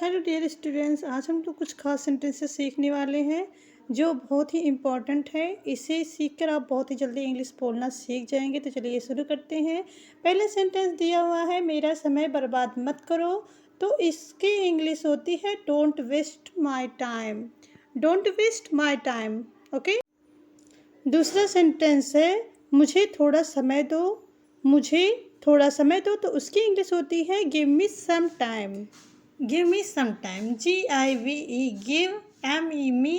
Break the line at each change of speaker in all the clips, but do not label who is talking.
Hello dear students, आज हम लोग कुछ खास सेंटेंसेस सीखने वाले हैं जो बहुत ही इम्पॉर्टेंट है। इसे सीखकर आप बहुत ही जल्दी इंग्लिश बोलना सीख जाएंगे। तो चलिए शुरू करते हैं। पहले सेंटेंस दिया हुआ है, मेरा समय बर्बाद मत करो। तो इसकी इंग्लिश होती है don't waste my time. Don't waste my time. Okay. दूसरा सेंटेंस है, मुझे थोड़ा समय दो। मुझे थोड़ा समय दो। तो उसकी इंग्लिश होती है give me some time. Give me some time. Give, give, me,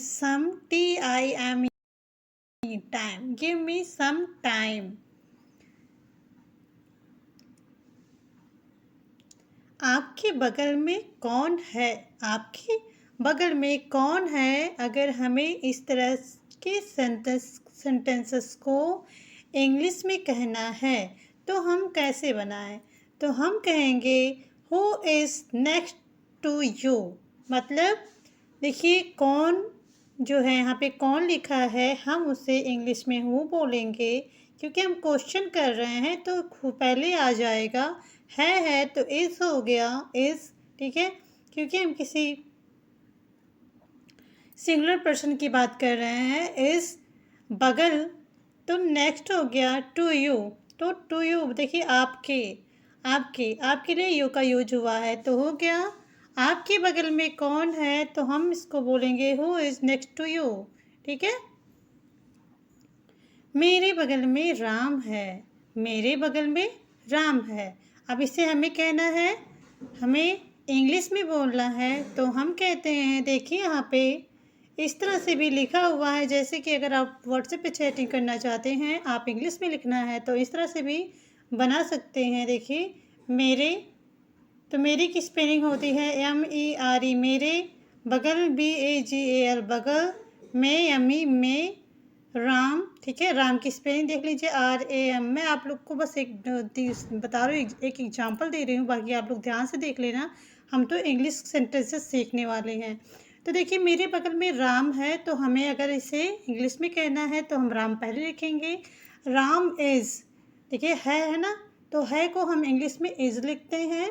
some, time, time. Give me some time. आपके बगल में कौन है? आपके बगल में कौन है? अगर हमें इस तरह के सेंटेंसेस को इंग्लिश में कहना है तो हम कैसे बनाएं? तो हम कहेंगे who is next to you. मतलब देखिए, कौन जो है यहाँ पे कौन लिखा है, हम उसे इंग्लिश में हु बोलेंगे क्योंकि हम क्वेश्चन कर रहे हैं तो पहले आ जाएगा। है तो इज़ हो गया, इज़। ठीक है, क्योंकि हम किसी सिंगुलर पर्सन की बात कर रहे हैं। इज़ बगल, तो नेक्स्ट हो गया टू यू। तो टू यू देखिए, आपके आपके आपके लिए यू का यूज हुआ है तो हो गया आपके बगल में कौन है, तो हम इसको बोलेंगे who is next to you. ठीक है। मेरे बगल में राम है। मेरे बगल में राम है। अब इसे हमें कहना है, हमें इंग्लिश में बोलना है तो हम कहते हैं, देखिए यहाँ पे इस तरह से भी लिखा हुआ है, जैसे कि अगर आप व्हाट्सएप पे चैटिंग करना चाहते हैं, आप इंग्लिश में लिखना है तो इस तरह से भी बना सकते हैं। देखिए मेरे, तो मेरी की स्पेलिंग होती है MERE, मेरे। बगल BAGAL, बगल में, यमी में, राम। ठीक है, राम की स्पेलिंग देख लीजिए RAM। मैं आप लोग को बस एक बता रही हूँ, एक एग्जांपल दे रही हूँ, बाकी आप लोग ध्यान से देख लेना। हम तो इंग्लिश सेंटेंसेस सीखने वाले हैं। तो देखिए मेरे बगल में राम है, तो हमें अगर इसे इंग्लिश में कहना है तो हम राम पहले लिखेंगे। राम इज़, देखिए है ना, तो है को हम इंग्लिश में इज़ लिखते हैं।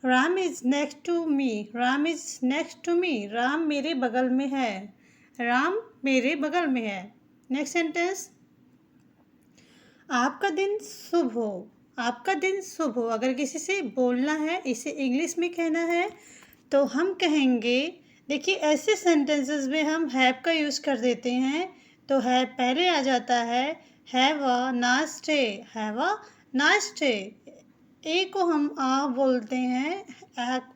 Ram is next to me. Ram is next to me. Ram मेरे बगल में है। राम मेरे बगल में है। नेक्स्ट सेंटेंस, आपका दिन शुभ हो। आपका दिन शुभ हो। अगर किसी से बोलना है, इसे इंग्लिश में कहना है तो हम कहेंगे, देखिए ऐसे सेंटेंसेस में हम हैव का यूज़ कर देते हैं तो हैव पहले आ जाता है। Have a nice day. Have a nice day. A को हम आ बोलते हैं,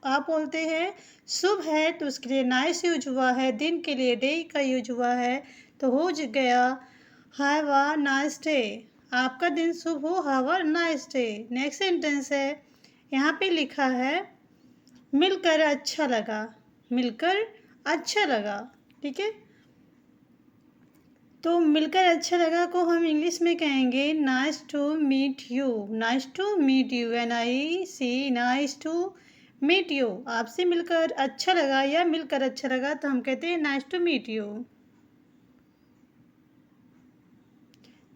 आ बोलते हैं। शुभ है तो उसके लिए नाइस यूज हुआ है, दिन के लिए डे का यूज हुआ है तो हो गया हैव अ नाइस डे। आपका दिन शुभ हो, have a nice day. Next sentence है, यहाँ पे लिखा है मिलकर अच्छा लगा। मिलकर अच्छा लगा। ठीक है, तो मिलकर अच्छा लगा को हम इंग्लिश में कहेंगे nice to meet you. Nice to meet you, NIC, nice to meet you. आपसे मिलकर अच्छा लगा या मिलकर अच्छा लगा तो हम कहते हैं नाइस टू मीट यू।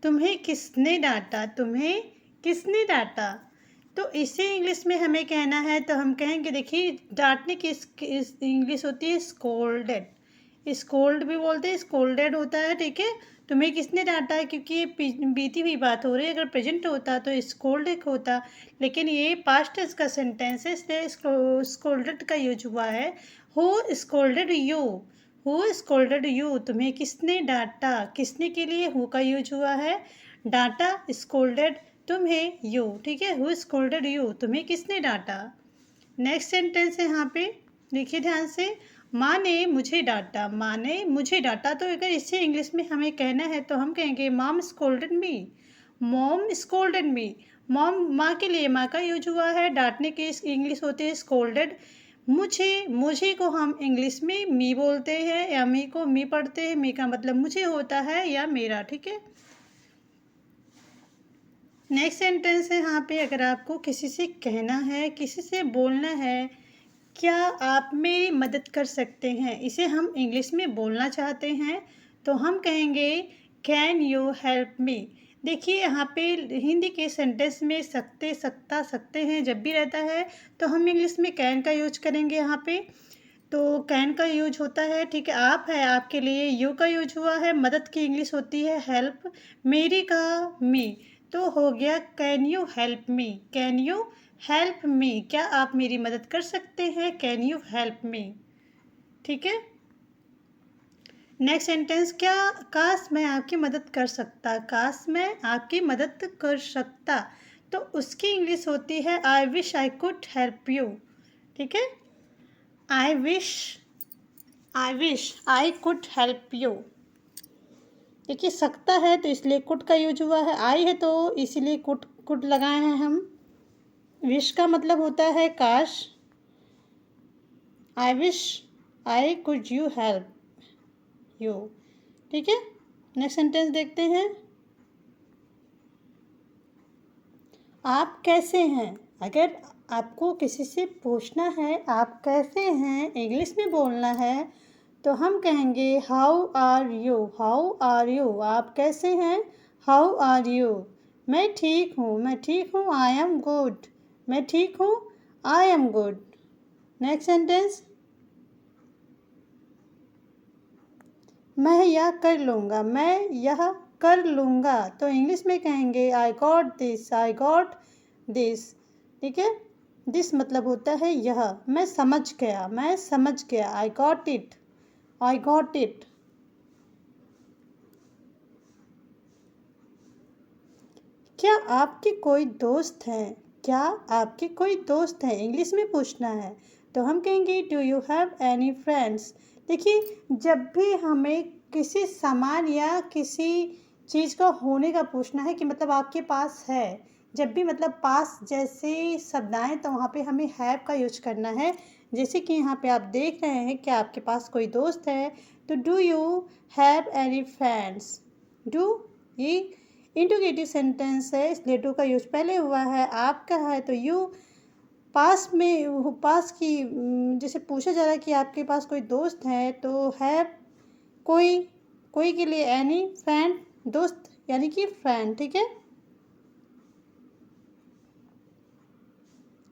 तुम्हें किसने डांटा। तुम्हें किसने डांटा, तो इसे इंग्लिश में हमें कहना है तो हम कहेंगे, देखिए डांटने की इंग्लिश होती है स्कोल्डेड। स्कोल्ड भी बोलते हैं, स्कोल्डेड होता है। ठीक है, तुम्हें किसने डांटा है क्योंकि ये बीती हुई बात हो रही है। अगर प्रेजेंट होता तो स्कोल्डेड होता, लेकिन ये पास्ट टेंस का सेंटेंस है इसलिए स्कोल्डेड का यूज हुआ है। Who scolded you. Who scolded you, तुम्हें किसने डांटा। किसने के लिए हु का यूज हुआ है। डांटा स्कोल्डेड, तुम्हें यू। ठीक है, हु स्कोल्डेड यू, तुम्हें किसने डांटा। नेक्स्ट सेंटेंस है यहाँ पे, देखिए ध्यान से। माँ ने मुझे डांटा। माँ ने मुझे डांटा, तो अगर इसे इंग्लिश में हमें कहना है तो हम कहेंगे मॉम स्कोल्डेड मी। मॉम स्कोल्डेड मी। मॉम माँ के लिए माँ का यूज हुआ है, डांटने की इंग्लिश होती है स्कोल्डेड। मुझे को हम इंग्लिश में मी बोलते हैं या मी को मी पढ़ते हैं। मी का मतलब मुझे होता है या मेरा। ठीक है, नेक्स्ट सेंटेंस है यहाँ पे, अगर आपको किसी से कहना है, किसी से बोलना है, क्या आप मेरी मदद कर सकते हैं, इसे हम इंग्लिश में बोलना चाहते हैं तो हम कहेंगे कैन यू हेल्प मी। देखिए यहाँ पे हिंदी के सेंटेंस में सकते, सकता, सकते हैं जब भी रहता है तो हम इंग्लिश में कैन का यूज करेंगे यहाँ पे। तो कैन का यूज होता है, ठीक है। आप है, आपके लिए यू का यूज हुआ है। मदद की इंग्लिश होती है हेल्प। मेरी का मी, तो हो गया can you help me, can you help me, क्या आप मेरी मदद कर सकते हैं, कैन यू हेल्प मी, ठीक है। नेक्स्ट सेंटेंस, क्या काश मैं आपकी मदद कर सकता, काश मैं आपकी मदद कर सकता, तो उसकी इंग्लिश होती है I wish I could help you, ठीक है। I wish I could help you. देखिए सकता है तो इसलिए कुड का यूज हुआ है, आई है तो इसीलिए कुड कुड लगाए हैं हम। विश का मतलब होता है काश, I wish I could you help you, ठीक है। नेक्स्ट सेंटेंस देखते हैं, आप कैसे हैं। अगर आपको किसी से पूछना है आप कैसे हैं, इंग्लिश में बोलना है, तो हम कहेंगे how are you, how are you, आप कैसे हैं, हाउ आर यू। मैं ठीक हूँ, आई एम गुड, मैं ठीक हूँ, I am good. Next sentence, मैं यह कर लूँगा, मैं यह कर लूँगा, तो इंग्लिश में कहेंगे I got this, I got this, ठीक है। दिस मतलब होता है यह, मैं समझ गया, I got it, I got it. क्या आपके कोई दोस्त हैं, क्या आपके कोई दोस्त हैं, इंग्लिश में पूछना है तो हम कहेंगे do you have any friends. देखिए जब भी हमें किसी सामान या किसी चीज़ का होने का पूछना है कि मतलब आपके पास है, जब भी मतलब पास जैसे शब्द आए तो वहाँ पे हमें हैव का यूज करना है। जैसे कि यहाँ पे आप देख रहे हैं कि आपके पास कोई दोस्त है, तो do you have any friends. Do ये इंट्रोगेटिव सेंटेंस है इसलिए डू का यूज पहले हुआ है। आपका है तो यू पास में, पास की जैसे पूछा जा रहा है कि आपके पास कोई दोस्त है तो हैव कोई, कोई के लिए एनी, फ्रेंड दोस्त यानी कि फ्रेंड, ठीक है।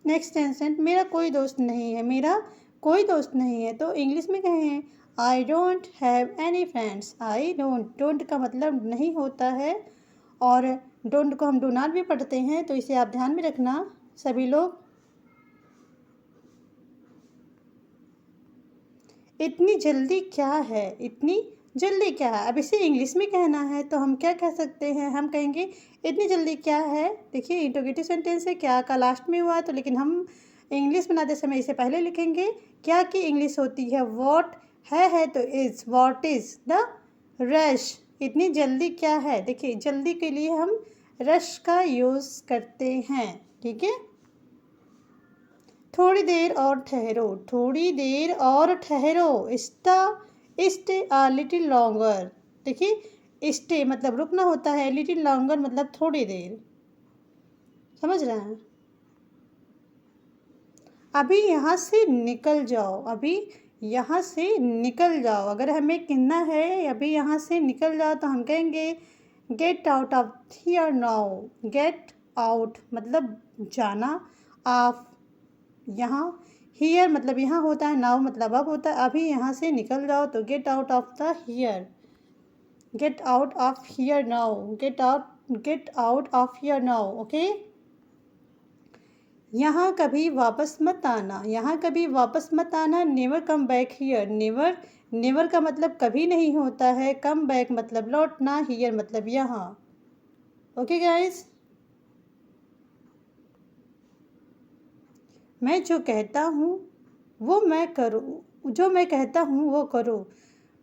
नेक्स्ट सेंटेंस, मेरा कोई दोस्त नहीं है, मेरा कोई दोस्त नहीं है, तो इंग्लिश में कहें I don't have any friends. I don't, don't का मतलब नहीं होता है और डोंट को हम डू नॉट भी पढ़ते हैं, तो इसे आप ध्यान में रखना सभी लोग। इतनी जल्दी क्या है, इतनी जल्दी क्या है, अब इसे इंग्लिश में कहना है तो हम क्या कह सकते हैं, हम कहेंगे इतनी जल्दी क्या है। देखिए इंट्रोगेटिव सेंटेंस है, क्या का लास्ट में हुआ तो, लेकिन हम इंग्लिश बनाते समय इसे पहले लिखेंगे। क्या की इंग्लिश होती है व्हाट, है तो is, what is the rush. इतनी जल्दी क्या है, देखिए जल्दी के लिए हम रश का यूज़ करते हैं, ठीक है। थोड़ी देर और ठहरो, थोड़ी देर और ठहरो, स्टे अ लिटिल लॉन्गर। देखिए स्टे मतलब रुकना होता है, लिटिल लॉन्गर मतलब थोड़ी देर, समझ रहे हैं। अभी यहाँ से निकल जाओ, अभी यहाँ से निकल जाओ, अगर हमें कहना है अभी यहाँ से निकल जाओ तो हम कहेंगे get out of here now. Get out मतलब जाना, ऑफ यहाँ, हियर मतलब यहाँ होता है, नाउ मतलब अब होता है। अभी यहाँ से निकल जाओ तो get out of the here, get out of here now, get out of here now, okay. यहाँ कभी वापस मत आना, यहाँ कभी वापस मत आना, never come back here. Never, never का मतलब कभी नहीं होता है, कम बैक मतलब लौटना, हियर मतलब यहाँ, ओके गाइस। मैं जो कहता हूँ वो मैं करूँ, जो मैं कहता हूँ वो करो,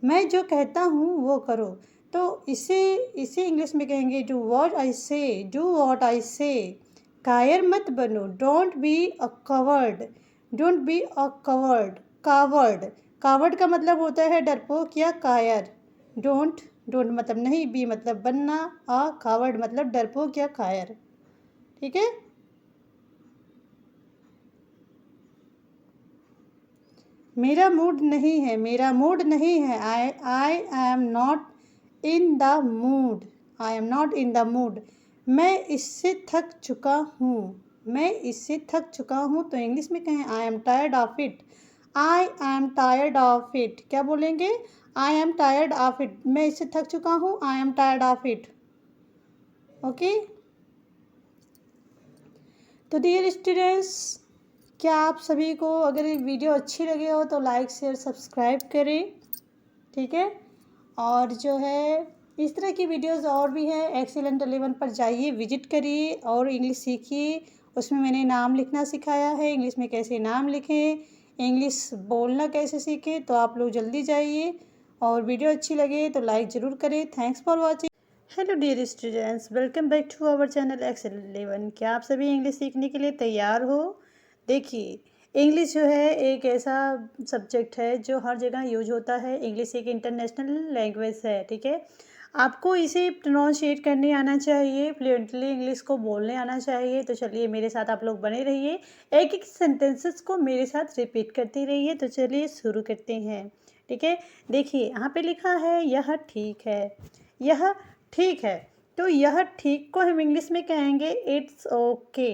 मैं जो कहता हूँ वो करो, तो इसे इंग्लिश में कहेंगे डू व्हाट आई से, डू व्हाट आई से। कायर मत बनो, don't be a covered, don't be a covered, coward, coward का मतलब होता है डरपोक या कायर। डोंट, डोंट मतलब नहीं, बी मतलब बनना, अ कावर्ड मतलब डरपोक या कायर, ठीक है। मेरा मूड नहीं है, मेरा मूड नहीं है, I am not in the mood, I am not in the mood. मैं इससे थक चुका हूँ। मैं इससे थक चुका हूँ तो इंग्लिश में कहें I am tired of it. I am tired of it, क्या बोलेंगे? I am tired of it. मैं इससे थक चुका हूँ, I am tired of it. Okay. तो डियर स्टूडेंट्स, क्या आप सभी को अगर ये वीडियो अच्छी लगे हो तो लाइक शेयर सब्सक्राइब करें, ठीक है। और जो है इस तरह की वीडियोस और भी हैं, एक्सीलेंट 11 पर जाइए, विजिट करिए और इंग्लिश सीखिए। उसमें मैंने नाम लिखना सिखाया है, इंग्लिश में कैसे नाम लिखें, इंग्लिश बोलना कैसे सीखें। तो आप लोग जल्दी जाइए और वीडियो अच्छी लगे तो लाइक ज़रूर करें। Thanks for watching. Hello dear students, welcome back to our channel excellent 11। क्या आप सभी इंग्लिश सीखने के लिए तैयार हो? देखिए, इंग्लिश जो है एक ऐसा सब्जेक्ट है जो हर जगह यूज होता है। इंग्लिश एक इंटरनेशनल लैंग्वेज है, ठीक है। आपको इसे प्रोनाउंशिएट करने आना चाहिए, फ्लुएंटली इंग्लिश को बोलने आना चाहिए। तो चलिए मेरे साथ आप लोग बने रहिए, एक एक सेंटेंसेस को मेरे साथ रिपीट करते रहिए। तो चलिए शुरू करते हैं, ठीक है। देखिए यहाँ पे लिखा है यह ठीक है, यह ठीक है। तो यह ठीक को हम इंग्लिश में कहेंगे it's okay.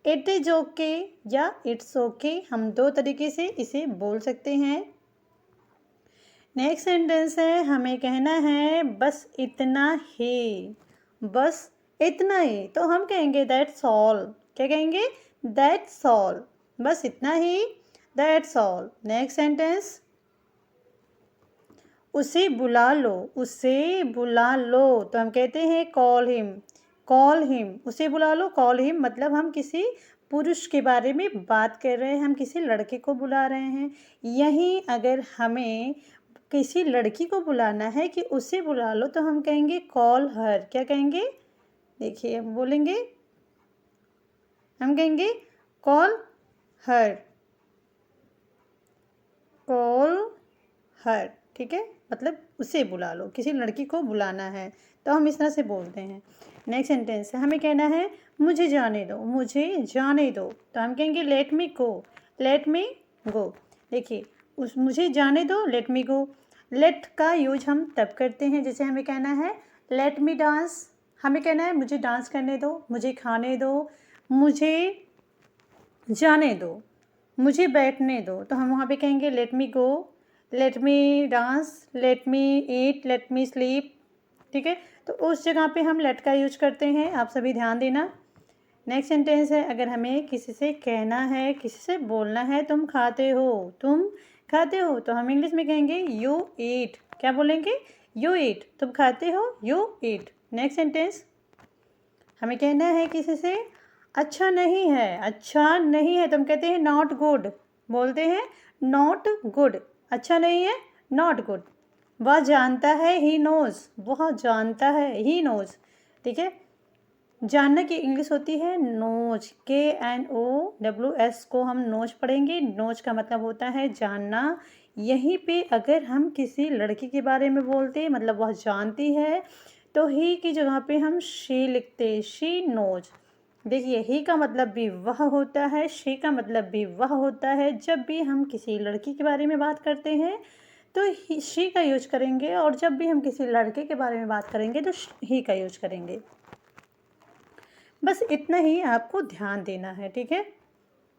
It is okay या इट्स ओके, हम दो तरीके से इसे बोल सकते हैं। नेक्स्ट सेंटेंस है, हमें कहना है बस इतना ही, बस इतना ही। तो हम कहेंगे दैट्स ऑल। क्या कहेंगे? दैट्स ऑल, बस इतना ही, दैट्स ऑल। नेक्स्ट सेंटेंस, उसे बुला लो, उसे बुला लो। तो हम कहते हैं कॉल हिम, कॉल हिम। उसे बुला लो, कॉल हिम, मतलब हम किसी पुरुष के बारे में बात कर रहे हैं, हम किसी लड़के को बुला रहे हैं। यहीं अगर हमें किसी लड़की को बुलाना है कि उसे बुला लो तो हम कहेंगे कॉल हर। क्या कहेंगे? देखिए हम बोलेंगे, हम कहेंगे कॉल हर, कॉल हर, ठीक है। मतलब उसे बुला लो, किसी लड़की को बुलाना है तो हम इस तरह से बोलते हैं। नेक्स्ट सेंटेंस है, हमें कहना है मुझे जाने दो, मुझे जाने दो। तो हम कहेंगे let me go, let me गो। देखिए उस मुझे जाने दो, लेट मी गो। लेट का यूज हम तब करते हैं जैसे हमें कहना है लेट मी डांस। हमें कहना है मुझे डांस करने दो, मुझे खाने दो, मुझे जाने दो, मुझे बैठने दो। तो हम वहाँ पे कहेंगे let me go, let me dance, let me eat, let me sleep, ठीक है। तो उस जगह पे हम लेट का यूज करते हैं, आप सभी ध्यान देना। नेक्स्ट सेंटेंस है, अगर हमें किसी से कहना है, किसी से बोलना है तुम खाते हो, तुम खाते हो, तो हम इंग्लिश में कहेंगे यू ईट। क्या बोलेंगे? यू ईट, तुम खाते हो, यू ईट। नेक्स्ट सेंटेंस, हमें कहना है किसी से अच्छा नहीं है, अच्छा नहीं है, तुम कहते हैं नॉट गुड। बोलते हैं नॉट गुड, अच्छा नहीं है, नॉट गुड। वह जानता है, ही नोज, वह जानता है, ही नोज, ठीक है। जानना की इंग्लिश होती है नोज, KNOWS को हम नोज पढ़ेंगे। नोज का मतलब होता है जानना। यहीं पे अगर हम किसी लड़की के बारे में बोलते हैं, मतलब वह जानती है, तो ही की जगह पे हम शी लिखते, शी नोज। देखिए ही का मतलब भी वह होता है, शी का मतलब भी वह होता है। जब भी हम किसी लड़की के बारे में बात करते हैं तो शी का यूज करेंगे, और जब भी हम किसी लड़के के बारे में बात करेंगे तो ही का यूज करेंगे। बस इतना ही आपको ध्यान देना है, ठीक है।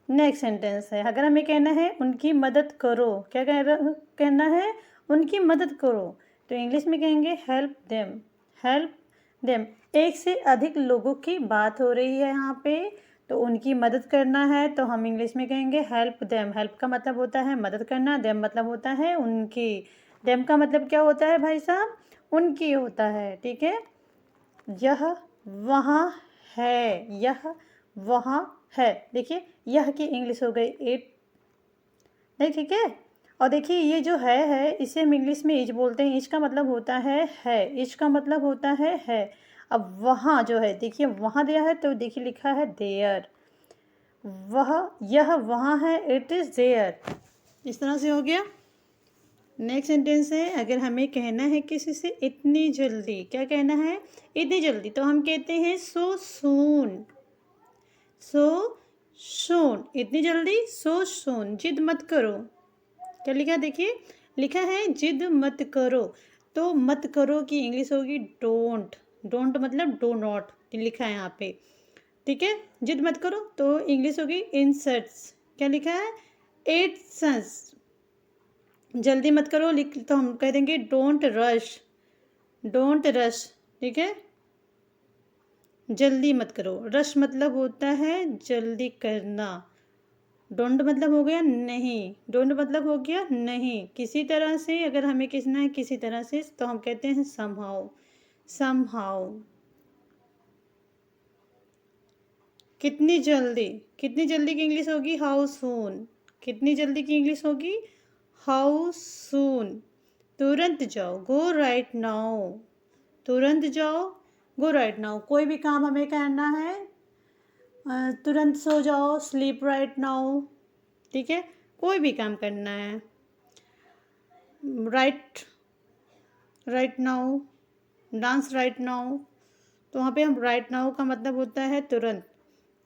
नेक्स्ट सेंटेंस है, अगर हमें कहना है उनकी मदद करो। क्या कहना है? उनकी मदद करो। तो इंग्लिश में कहेंगे हेल्प देम, हेल्प देम। एक से अधिक लोगों की बात हो रही है यहाँ पे, तो उनकी मदद करना है तो हम इंग्लिश में कहेंगे हेल्प देम। हेल्प का मतलब होता है मदद करना, देम मतलब होता है उनकी। देम का मतलब क्या होता है भाई साहब? उनकी होता है, ठीक है। यह वहाँ है, यह वहाँ है। देखिए यह की इंग्लिश हो गई इट, नहीं, ठीक है। और देखिए ये जो है इसे हम इंग्लिश में इज बोलते हैं। इज का मतलब होता है, इज का मतलब होता है। अब वहाँ जो है, देखिए वहाँ दिया है तो देखिए लिखा है देयर। वह, यह वहाँ है, इट इज़ देयर। इस तरह से हो गया। नेक्स्ट सेंटेंस है, अगर हमें कहना है किसी से इतनी जल्दी। क्या कहना है? इतनी जल्दी। तो हम कहते हैं सो सून, सो सून, इतनी जल्दी, सो सून। जिद मत करो। क्या लिखा? देखिए लिखा है जिद मत करो। तो मत करो की इंग्लिश होगी डोंट, डोंट मतलब डू नॉट लिखा है यहाँ पे, ठीक है। जिद मत करो तो इंग्लिश होगी इंसर्ट्स, क्या लिखा है, एट्स। जल्दी मत करो लिख तो हम कह देंगे डोंट रश, डोंट रश, ठीक है। जल्दी मत करो, रश मतलब होता है जल्दी करना, डोंट मतलब हो गया नहीं, डोंट मतलब हो गया नहीं, किसी तरह से अगर हमें कहना है किसी तरह से तो हम कहते हैं समहाउ, समहाउ। कितनी जल्दी, कितनी जल्दी की इंग्लिश होगी हाउ सून, कितनी जल्दी की इंग्लिश होगी हाउ सून। तुरंत जाओ, गो राइट नाउ, तुरंत जाओ, गो राइट नाउ। कोई भी काम हमें करना है, तुरंत सो जाओ, स्लीप राइट नाउ, ठीक है। कोई भी काम करना है, right, right now, dance right now, तो वहाँ पे हम राइट नाउ का मतलब होता है तुरंत।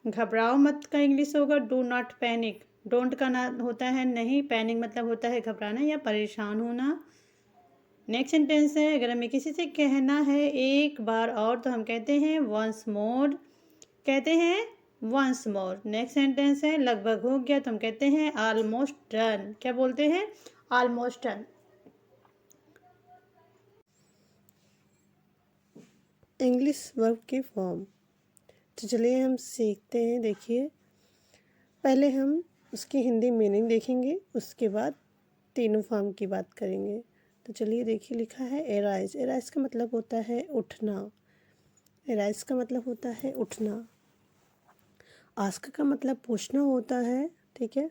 घबराओ मत का इंग्लिश होगा डू नॉट पैनिक, डोंट का ना होता है नहीं, पैनिक मतलब होता है घबराना या परेशान होना। नेक्स्ट सेंटेंस है, अगर हमें किसी से कहना है एक बार और तो हम कहते हैं वंस मोर, कहते हैं वंस मोर। नेक्स्ट सेंटेंस है, लगभग हो गया तो हम कहते हैं ऑलमोस्ट डन, क्या बोलते हैं, ऑलमोस्ट डन।
इंग्लिश वर्ब की फॉर्म, तो चलिए हम सीखते हैं। देखिए, पहले हम उसकी हिंदी मीनिंग देखेंगे, उसके बाद तीनों फॉर्म की बात करेंगे। तो चलिए देखिए, लिखा है एराइज, एराइज का मतलब होता है उठना, एराइज का मतलब होता है उठना। आस्क का मतलब पूछना होता है, ठीक है।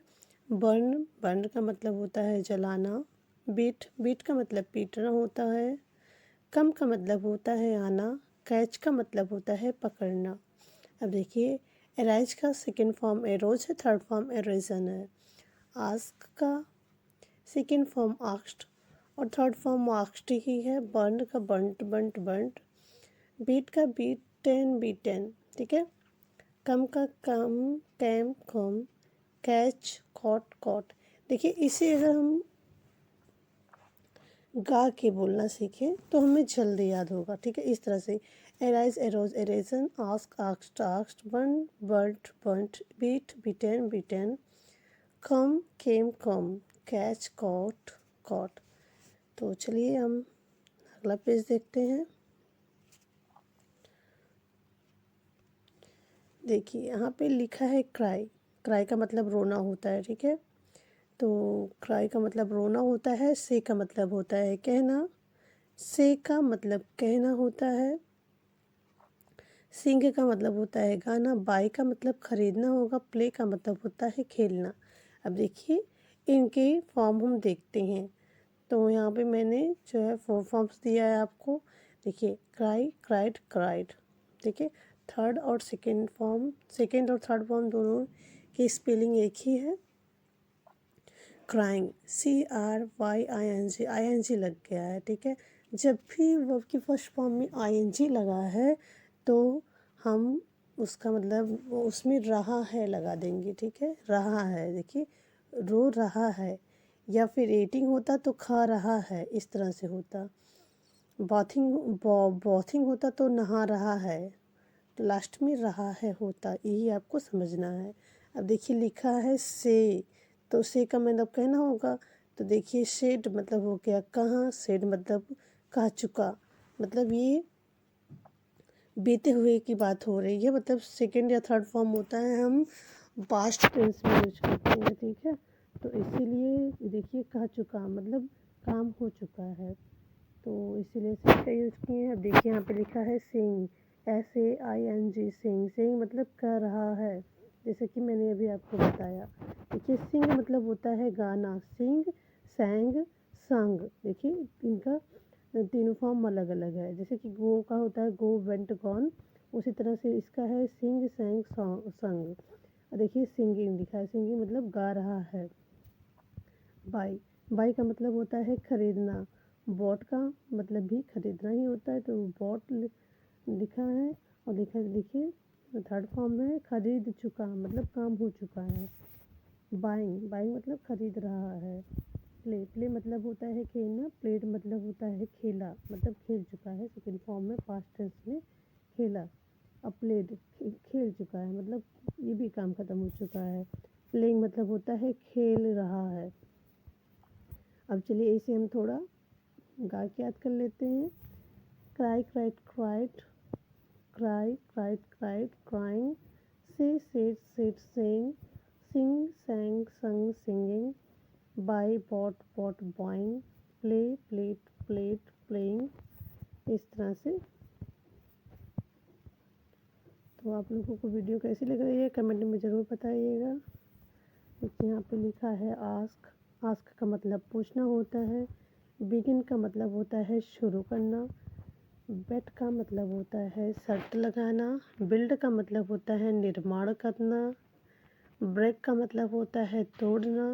बर्न, बर्न का मतलब होता है जलाना। बीट, बीट का मतलब पीटना होता है। कम का मतलब होता है आना। कैच का मतलब होता है पकड़ना। अब देखिए, एराइज का सेकेंड फॉर्म एरोज है, थर्ड फॉर्म एरेजन है। आस्क का सेकेंड फॉर्म आस्क्ड और थर्ड फॉर्म आस्क्ड ही है। बर्न का बंट, बंट, बंट। बीट का बीटन, बीटन, ठीक है। कम का come, came, come. Catch, caught, caught. देखिए, इसे अगर हम गा के बोलना सीखें तो हमें जल्दी याद होगा, ठीक है। इस तरह से arise, arose, arisen, ask, asked, asked, burn, burnt, burnt, beat, beaten, beaten. Come, came, come. Catch, caught, caught. तो चलिए हम अगला पेज देखते हैं। देखिए, यहाँ पे लिखा है क्राई, क्राई का मतलब रोना होता है, ठीक है। तो क्राई का मतलब रोना होता है। से का मतलब होता है कहना, से का मतलब कहना होता है। सिंग का मतलब होता है गाना। बाय का मतलब खरीदना होगा। प्ले का मतलब होता है खेलना। अब देखिए, इनके फॉर्म हम देखते हैं। तो यहाँ पे मैंने जो है 4 फॉर्म्स दिया है आपको। देखिए, क्राई, क्राइड, क्राइड, ठीक है। थर्ड और सेकेंड फॉर्म, सेकेंड और थर्ड फॉर्म दोनों की स्पेलिंग एक ही है। क्राइंग, CRYING, ING लग गया है, ठीक है। जब भी वर्ब की फर्स्ट फॉर्म में ING लगा है तो हम उसका मतलब उसमें रहा है लगा देंगे, ठीक है। रहा है, देखिए, रो रहा है, या फिर एटिंग होता तो खा रहा है, इस तरह से होता। बॉथिंग, बॉथिंग होता तो नहा रहा है, तो लास्ट में रहा है होता, यही आपको समझना है। अब देखिए, लिखा है से, तो से का मतलब कहना होगा। तो देखिए, शेड मतलब हो गया कहाँ, शेड मतलब कह चुका, मतलब ये बीते हुए की बात हो रही है। मतलब सेकंड या थर्ड फॉर्म होता है, हम पास्ट टेंस में यूज करते हैं, ठीक है। तो इसीलिए देखिए, कह चुका मतलब काम हो चुका है, तो इसीलिए से का यूज किए हैं। अब देखिए, यहाँ पे लिखा है सिंग, SAING, सिंग, सिंग मतलब कर रहा है, जैसे कि मैंने अभी आपको बताया। देखिए, सिंग मतलब होता है गाना। सिंग, सैंग, संग। देखिए, इनका तीनों फॉर्म अलग अलग है। जैसे कि गो का होता है गो, वेंट, गॉन, उसी तरह से इसका है सिंग, सैंग, संग। देखिए, सिंगिंग लिखा है, सिंगिंग मतलब गा रहा है। बाई, बाई का मतलब होता है खरीदना। बॉट का मतलब भी खरीदना ही होता है, तो बॉट लिखा है। और देखिए थर्ड फॉर्म में खरीद चुका मतलब काम हो चुका है। बाइंग, बाइंग मतलब खरीद रहा है। प्ले, प्ले मतलब होता है खेलना। प्लेड मतलब होता है खेला, मतलब खेल चुका है। सेकेंड फॉर्म में पास्ट टेंस में खेला, प्लेड खेल चुका है, मतलब ये भी काम ख़त्म हो चुका है। प्लेइंग मतलब होता है खेल रहा है। अब चलिए इसे हम थोड़ा गा के याद कर लेते हैं। Cry cried cried, cry cried cried crying, say said said saying, sing sang sung singing, buy bought bought buying, play played played playing. इस तरह से। तो आप लोगों को वीडियो कैसी लग रही है कमेंट में ज़रूर बताइएगा। देखिए यहाँ पे लिखा है आस्क। आस्क का मतलब पूछना होता है। बिगिन का मतलब होता है शुरू करना। बेट का मतलब होता है शर्त लगाना। बिल्ड का मतलब होता है निर्माण करना। ब्रेक का मतलब होता है तोड़ना।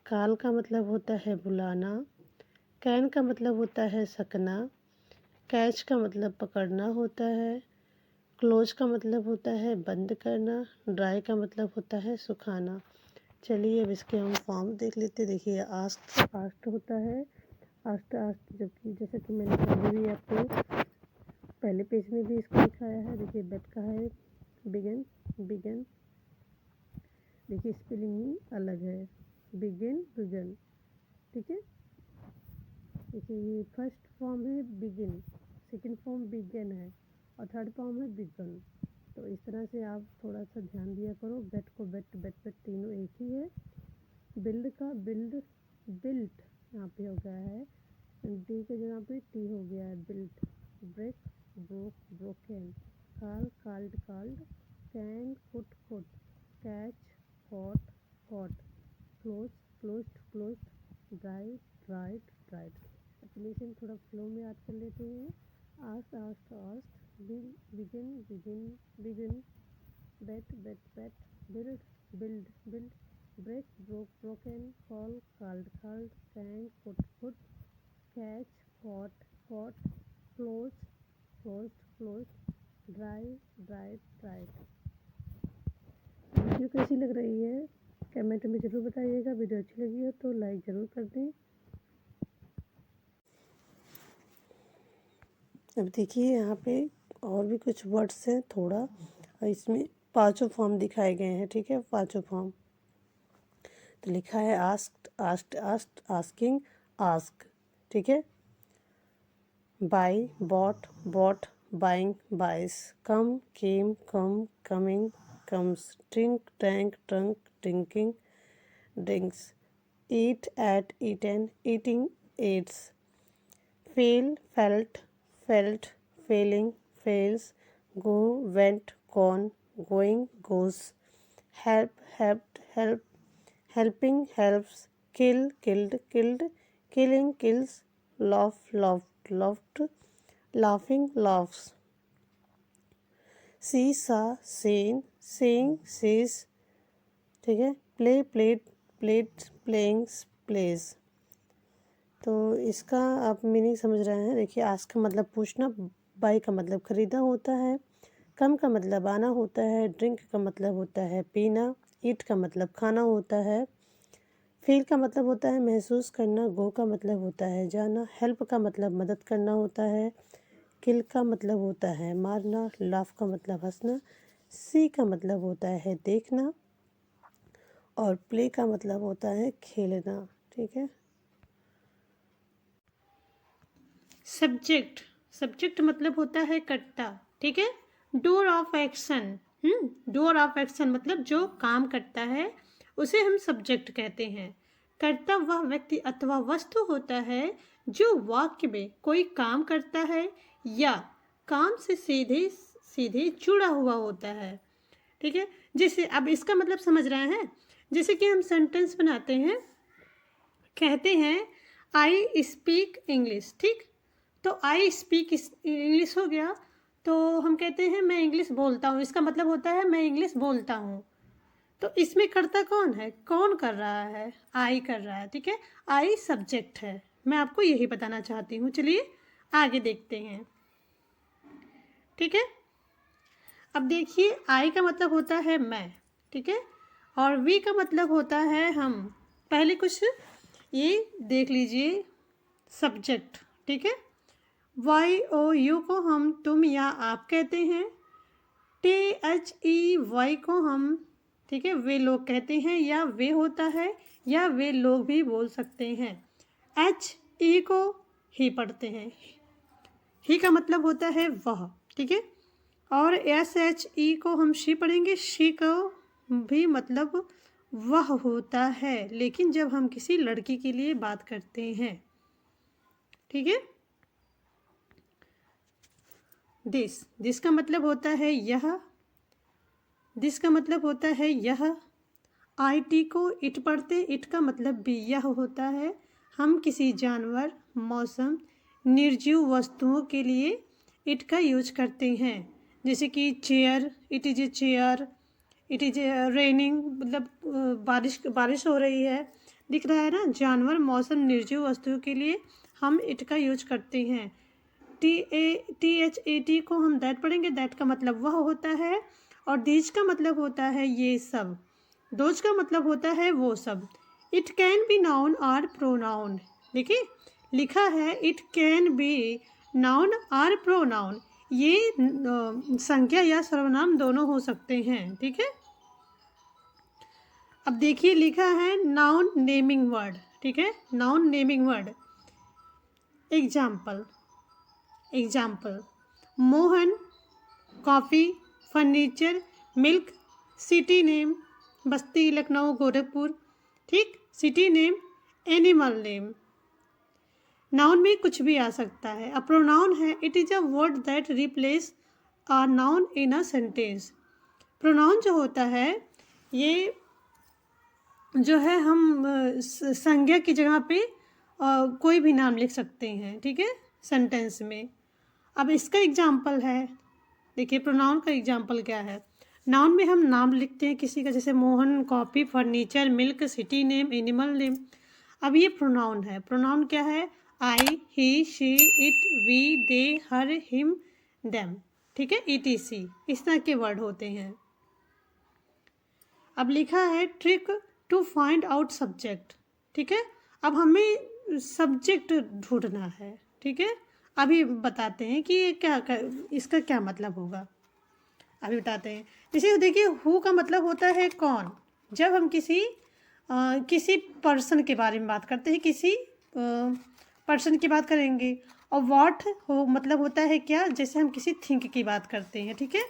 कॉल का मतलब होता है बुलाना। कैन का मतलब होता है सकना। कैच का मतलब पकड़ना होता है। क्लोज का मतलब होता है बंद करना। ड्राई का मतलब होता है सुखाना। चलिए अब इसके हम फॉर्म देख लेते। देखिए आस्क आस्ट होता है। आस्ट आस्ट जबकि जैसा कि मैंने पहले भी आपको पहले पेज में भी इसको दिखाया है। देखिए बेट का है बिगिन, बिगिन। देखिए स्पेलिंग ही अलग है, बिगिन बिगन, ठीक है। देखिए ये फर्स्ट फॉर्म है बिगिन, सेकंड फॉर्म बिगन है और थर्ड फॉर्म है बिगन। तो इस तरह से आप थोड़ा सा ध्यान दिया करो। बेट को बेट बेट बेट तीनों एक ही है। बिल्ड का बिल्ड, बिल्ट यहाँ पे हो गया है। डी के जगह पे टी हो गया है, built. Break broke broken. Call called called. Can could could. Catch caught caught. Close closed closed. Dry dried dried. चलिए इसे हम थोड़ा फ्लो में याद कर लेते हैं। आस्ट आस्ट आस्ट, begin begin begin, bet bet bet, build build build, break broke broken, call called called, can could could, catch caught caught, close closed closed, dry dried dried. Video कैसी लग रही है कमेंट में ज़रूर बताइएगा। वीडियो अच्छी लगी हो तो लाइक ज़रूर कर दें। अब देखिए यहाँ पे और भी कुछ वर्ड्स हैं थोड़ा, और इसमें पांचों फॉर्म दिखाए गए हैं, ठीक है। पांचों फॉर्म तो लिखा है asked asked asked, asking, ask, ठीक है। Buy bought bought, buying buys, come came come coming comes, drink drank drunk drinking drinks, eat ate eaten eating eats, fail felt felt, failing, fails, go, went, gone, going, goes, help, helped, help, helping, helps, kill, killed, killed, killing, kills, laugh, laughed, laughed, laughing, laughs, see, saw, seen, seeing, sees, ठीक है। play, played, played, playing, plays। तो इसका आप meaning समझ रहे हैं। देखिए ask का मतलब पूछना, बाय का मतलब खरीदा होता है, कम का मतलब आना होता है, ड्रिंक का मतलब होता है पीना, ईट का मतलब खाना होता है, फील का मतलब होता है महसूस करना, गो का मतलब होता है जाना, हेल्प का मतलब मदद करना होता है, किल का मतलब होता है मारना, लाफ का मतलब हंसना, सी का मतलब होता है देखना, और प्ले का मतलब होता है खेलना, ठीक है।
सब्जेक्ट, सब्जेक्ट मतलब होता है कर्ता, ठीक है। Door of action, door of action मतलब जो काम करता है उसे हम सब्जेक्ट कहते हैं। कर्ता वह व्यक्ति अथवा वस्तु होता है जो वाक्य में कोई काम करता है या काम से सीधे सीधे जुड़ा हुआ होता है, ठीक है। जैसे अब इसका मतलब समझ रहे हैं। जैसे कि हम सेंटेंस बनाते हैं, कहते हैं आई स्पीक इंग्लिश, ठीक। तो आई स्पीक इंग्लिश हो गया, तो हम कहते हैं मैं इंग्लिश बोलता हूँ, इसका मतलब होता है मैं इंग्लिश बोलता हूँ। तो इसमें करता कौन है, कौन कर रहा है, आई कर रहा है, ठीक है। आई सब्जेक्ट है, मैं आपको यही बताना चाहती हूँ। चलिए आगे देखते हैं, ठीक है। अब देखिए आई का मतलब होता है मैं, ठीक है, और वी का मतलब होता है हम। पहले कुछ ये देख लीजिए सब्जेक्ट, ठीक है। वाई ओ यू को हम तुम या आप कहते हैं। THE को हम, ठीक है, वे लोग कहते हैं या वे होता है या वे लोग भी बोल सकते हैं। HE को ही पढ़ते हैं। ही का मतलब होता है वह, ठीक है। और SHE को हम शी पढ़ेंगे। शी को भी मतलब वह होता है, लेकिन जब हम किसी लड़की के लिए बात करते हैं, ठीक है। दिस का मतलब होता है यह। दिस का मतलब होता है यह। IT को इट पढ़ते, इट का मतलब भी यह होता है। हम किसी जानवर, मौसम, निर्जीव वस्तुओं के लिए इट का यूज करते हैं, जैसे कि chair, it is a chair, it is raining, मतलब बारिश हो रही है, दिख रहा है ना। जानवर, मौसम, निर्जीव वस्तुओं के लिए हम इट का यूज करते हैं। THAT को हम दैट पढ़ेंगे। दैट का मतलब वह होता है। और दीज का मतलब होता है ये सब। दोज का मतलब होता है वो सब। इट कैन बी नाउन और प्रोनाउन। देखिए लिखा है इट कैन बी नाउन और प्रोनाउन। ये संज्ञा या सर्वनाम दोनों हो सकते हैं, ठीक है। अब देखिए लिखा है नाउन नेमिंग वर्ड, ठीक है, noun naming word. Example Mohan, coffee, furniture, milk, city name, बस्ती, लखनऊ, गोरखपुर, ठीक। City name, animal name. Noun में कुछ भी आ सकता है। अ प्रोनाउन है it is a word that replace a noun in a sentence. Pronoun जो होता है ये जो है हम संज्ञा की जगह पे कोई भी नाम लिख सकते हैं, ठीक है, सेंटेंस में। अब इसका एग्जाम्पल है, देखिए प्रोनाउन का एग्जाम्पल क्या है। नाउन में हम नाम लिखते हैं किसी का, जैसे Mohan, coffee, furniture, milk, city name, animal name. अब ये प्रोनाउन है। प्रोनाउन क्या है? I, he, she, it, we, they, her, him, them, ठीक है, ETC, इस तरह के वर्ड होते हैं। अब लिखा है trick to find out subject, ठीक है। अब हमें सब्जेक्ट ढूंढना है, ठीक है। अभी बताते हैं कि ये इसका क्या मतलब होगा, अभी बताते हैं। जैसे देखिए हु का मतलब होता है कौन। जब हम किसी पर्सन के बारे में बात करते हैं, किसी पर्सन की बात करेंगे। और व्हाट हो मतलब होता है क्या, जैसे हम किसी थिंग की बात करते हैं, ठीक है,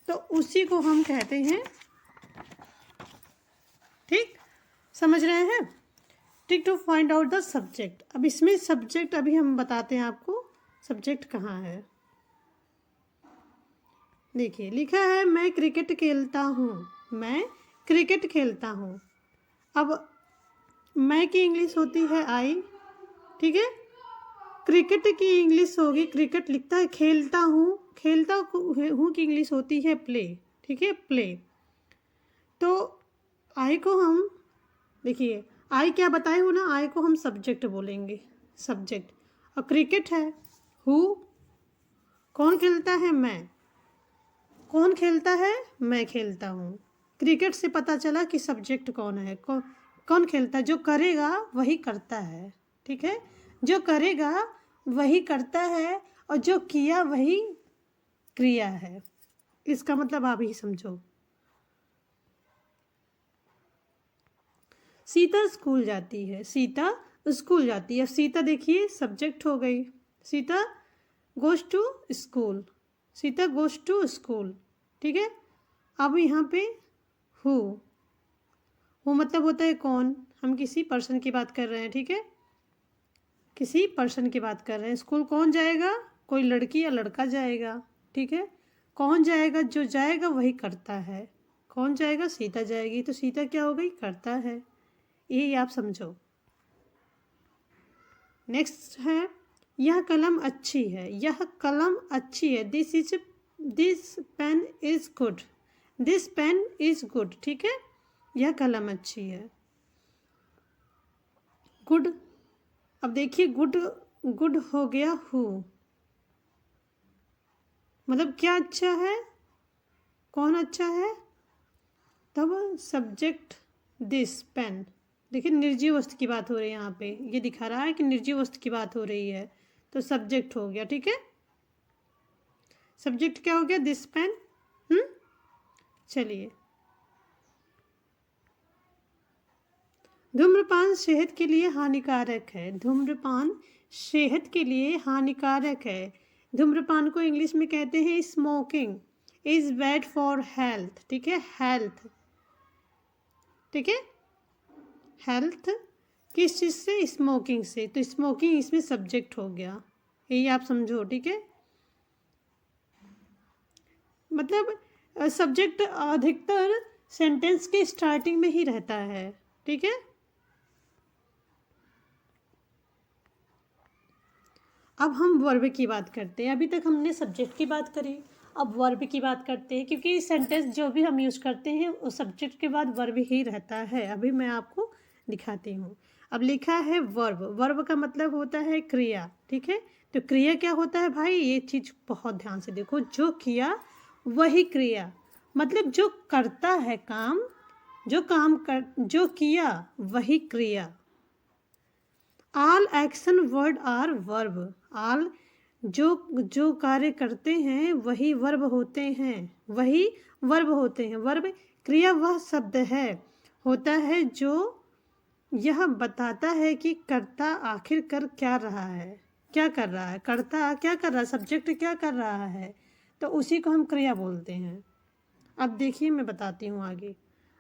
तो उसी को हम कहते हैं, ठीक, समझ रहे हैं। Trick to find out the subject. अब इसमें सब्जेक्ट अभी हम बताते हैं आपको सब्जेक्ट कहाँ है। देखिए लिखा है मैं क्रिकेट खेलता हूँ। मैं क्रिकेट खेलता हूँ। अब मैं की इंग्लिश होती है आई, ठीक है। क्रिकेट की इंग्लिश होगी, क्रिकेट लिखता है, खेलता हूँ, खेलता हूँ की इंग्लिश होती है प्ले, ठीक है, प्ले। तो आई को हम, देखिए आई क्या बताए हो ना, आई को हम सब्जेक्ट बोलेंगे, सब्जेक्ट। और क्रिकेट है हु, कौन खेलता है, मैं, कौन खेलता है, मैं खेलता हूँ। क्रिकेट से पता चला कि सब्जेक्ट कौन है, कौन खेलता है, जो करेगा वही करता है, ठीक है, जो करेगा वही करता है और जो किया वही क्रिया है। इसका मतलब आप ही समझो। सीता स्कूल जाती है, सीता स्कूल जाती है। सीता देखिए सब्जेक्ट हो गई, Sita goes to school, Sita goes to school, ठीक है। अब यहाँ पे हु मतलब होता है कौन, हम किसी पर्सन की बात कर रहे हैं, ठीक है, किसी पर्सन की बात कर रहे हैं। स्कूल कौन जाएगा, कोई लड़की या लड़का जाएगा, ठीक है। कौन जाएगा, जो जाएगा वही करता है। कौन जाएगा, सीता जाएगी, तो सीता क्या हो गई, करता है। यही आप समझो। नेक्स्ट है यह कलम अच्छी है, यह कलम अच्छी है। This pen is good, this pen is good, ठीक है, यह कलम अच्छी है। गुड, अब देखिए गुड हो गया हु, मतलब क्या अच्छा है, कौन अच्छा है, तब सब्जेक्ट दिस पेन। देखिए निर्जीव वस्तु की बात हो रही है यहाँ पे, ये दिखा रहा है कि निर्जीव वस्तु की बात हो रही है, तो सब्जेक्ट हो गया, ठीक है। सब्जेक्ट क्या हो गया, दिस पेन। चलिए, धूम्रपान सेहत के लिए हानिकारक है। धूम्रपान सेहत के लिए हानिकारक है। धूम्रपान को इंग्लिश में कहते हैं smoking is bad for health, ठीक है, हेल्थ, ठीक है, हेल्थ किस चीज़ से, स्मोकिंग से, तो स्मोकिंग इसमें सब्जेक्ट हो गया, यही आप समझो, ठीक है। मतलब सब्जेक्ट अधिकतर सेंटेंस के स्टार्टिंग में ही रहता है, ठीक है। अब हम वर्ब की बात करते हैं। अभी तक हमने सब्जेक्ट की बात करी, अब वर्ब की बात करते हैं, क्योंकि सेंटेंस जो भी हम यूज़ करते हैं उस सब्जेक्ट के बाद वर्ब ही रहता है। अभी मैं आपको दिखाती हूँ। अब लिखा है वर्ब, वर्ब का मतलब होता है क्रिया, ठीक है। तो क्रिया क्या होता है भाई, ये चीज़ बहुत ध्यान से देखो, जो किया वही क्रिया, मतलब जो करता है काम, जो किया वही क्रिया। All action word are verb, all जो कार्य करते हैं वही वर्ब होते हैं, वही वर्ब होते हैं। वर्ब क्रिया वह शब्द है होता है जो यह बताता है कि कर्ता आखिर कर क्या रहा है, क्या कर रहा है, कर्ता क्या कर रहा है, सब्जेक्ट क्या कर रहा है, तो उसी को हम क्रिया बोलते हैं। अब देखिए, मैं बताती हूँ आगे।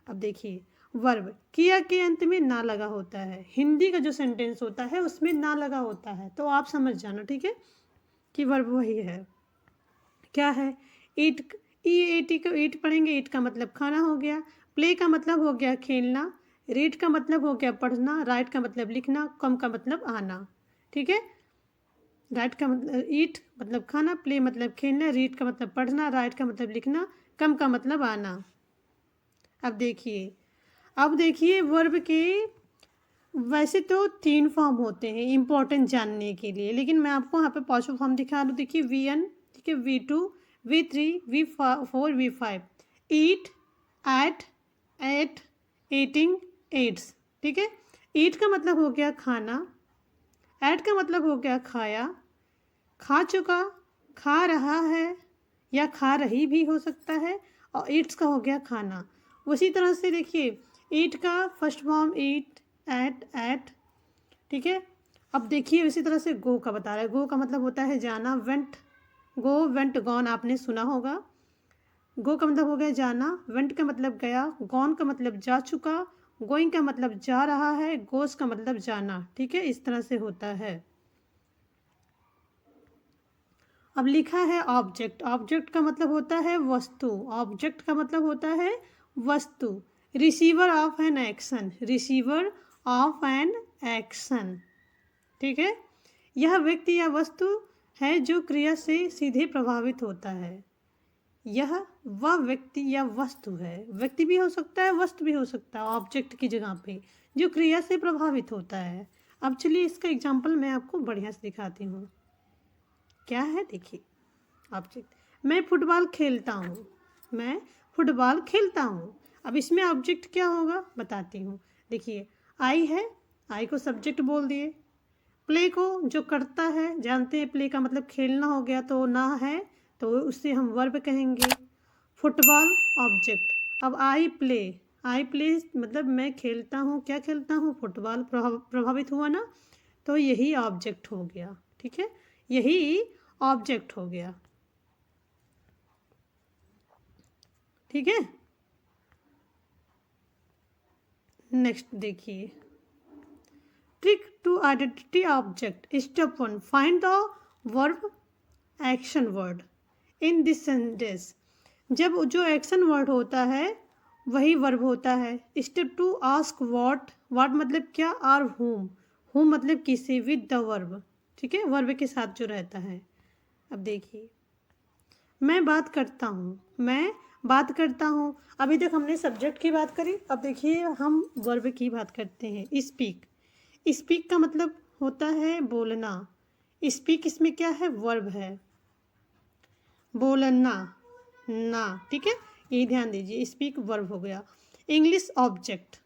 अब देखिए, वर्ब किया के अंत में ना लगा होता है। हिंदी का जो सेंटेंस होता है उसमें ना लगा होता है, तो आप समझ जाना, ठीक है, कि वर्ब वही है। क्या है, ईट, ईट को ईट पढ़ेंगे, ईट का मतलब खाना हो गया। प्ले का मतलब हो गया खेलना। रीड का मतलब हो गया पढ़ना। राइट का मतलब लिखना। कम का मतलब आना, ठीक है। राइट का मतलब ईट मतलब खाना, प्ले मतलब खेलना, रीड का मतलब पढ़ना, राइट का मतलब लिखना, कम का मतलब आना। अब देखिए वर्ब के वैसे तो 3 फॉर्म होते हैं इम्पोर्टेंट जानने के लिए, लेकिन मैं आपको यहाँ पे 5वां फॉर्म दिखा दूँ। देखिए V1, ठीक है, V2, V3, V4, V5। ईट, एट, एट, ईटिंग, एट्स, ठीक है। ईट का मतलब हो गया खाना। एट का मतलब हो गया खाया, खा चुका, खा रहा है या खा रही भी हो सकता है। और ईट्स का हो गया खाना। उसी तरह से देखिए, ईट का फर्स्ट फॉर्म ईट, एट, ठीक है। अब देखिए उसी तरह से गो का बता रहा है। गो का मतलब होता है जाना, वेंट, गो, वेंट, गॉन, आपने सुना होगा। गो का मतलब हो गया जाना, वेंट का मतलब गया, गॉन का मतलब जा चुका, गोइंग का मतलब जा रहा है, गोस का मतलब जाना, ठीक है, इस तरह से होता है। अब लिखा है ऑब्जेक्ट, ऑब्जेक्ट का मतलब होता है वस्तु, ऑब्जेक्ट का मतलब होता है वस्तु। Receiver of an action, receiver of an action, ठीक है। यह व्यक्ति या वस्तु है जो क्रिया से सीधे प्रभावित होता है। यह वह व्यक्ति या वस्तु है, व्यक्ति भी हो सकता है, वस्तु भी हो सकता है, ऑब्जेक्ट की जगह पे, जो क्रिया से प्रभावित होता है। अब चलिए इसका एग्जाम्पल मैं आपको बढ़िया से दिखाती हूँ। क्या है, देखिए ऑब्जेक्ट, मैं फुटबॉल खेलता हूँ, मैं फुटबॉल खेलता हूँ। अब इसमें ऑब्जेक्ट क्या होगा बताती हूँ। देखिए आई है, आई को सब्जेक्ट बोल दिए। प्ले को जो करता है, जानते हैं प्ले का मतलब खेलना हो गया, तो ना है तो उससे हम वर्ब कहेंगे। Football object. अब आई प्ले, आई प्ले मतलब मैं खेलता हूँ, क्या खेलता हूँ, फुटबॉल, प्रभावित हुआ ना, तो यही ऑब्जेक्ट हो गया, ठीक है, यही ऑब्जेक्ट हो गया, ठीक है। नेक्स्ट देखिए, trick to identity object. Step 1, find the verb action word in this sentence. जब जो एक्शन वर्ड होता है वही वर्ब होता है। स्टेप 2, आस्क व्हाट, व्हाट मतलब क्या, और होम मतलब किसे, विद द वर्ब, ठीक है, वर्ब के साथ जो रहता है। अब देखिए, मैं बात करता हूँ, मैं बात करता हूँ। अभी तक हमने सब्जेक्ट की बात करी, अब देखिए हम वर्ब की बात करते हैं। स्पीक, स्पीक का मतलब होता है बोलना। स्पीक इसमें क्या है, वर्ब है, बोलना ना, ठीक है, ये ध्यान दीजिए, स्पीक वर्ब हो गया। इंग्लिश ऑब्जेक्ट,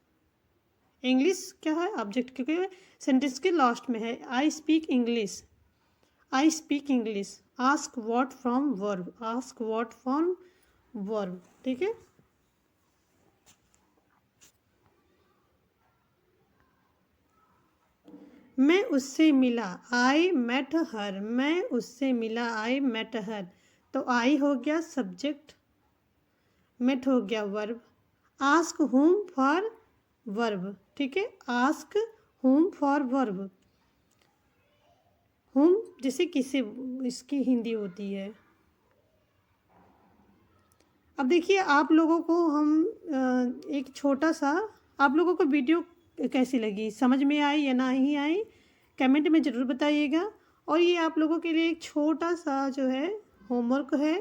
इंग्लिश क्या है, ऑब्जेक्ट, क्योंकि सेंटेंस के लास्ट में है। I speak English, I speak English, ask what from verb, ask what from verb, ठीक है। मैं उससे मिला, आई मेट हर, मैं उससे मिला, आई मेट हर। तो आई हो गया सब्जेक्ट, मेट हो गया वर्ब, आस्क हुम फॉर वर्ब, ठीक है। आस्क हुम फॉर वर्ब, हुम जैसे किसे, इसकी हिंदी होती है। अब देखिए आप लोगों को हम एक छोटा सा, आप लोगों को वीडियो कैसी लगी, समझ में आई या नहीं आई, कमेंट में ज़रूर बताइएगा। और ये आप लोगों के लिए एक छोटा सा जो है होमवर्क है,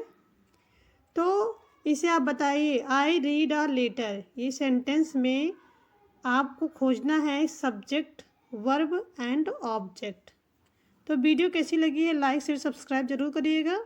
तो इसे आप बताइए। आई रीड अ लेटर, ये सेंटेंस में आपको खोजना है सब्जेक्ट, वर्ब एंड ऑब्जेक्ट। तो वीडियो कैसी लगी है, लाइक शेयर सब्सक्राइब जरूर करिएगा।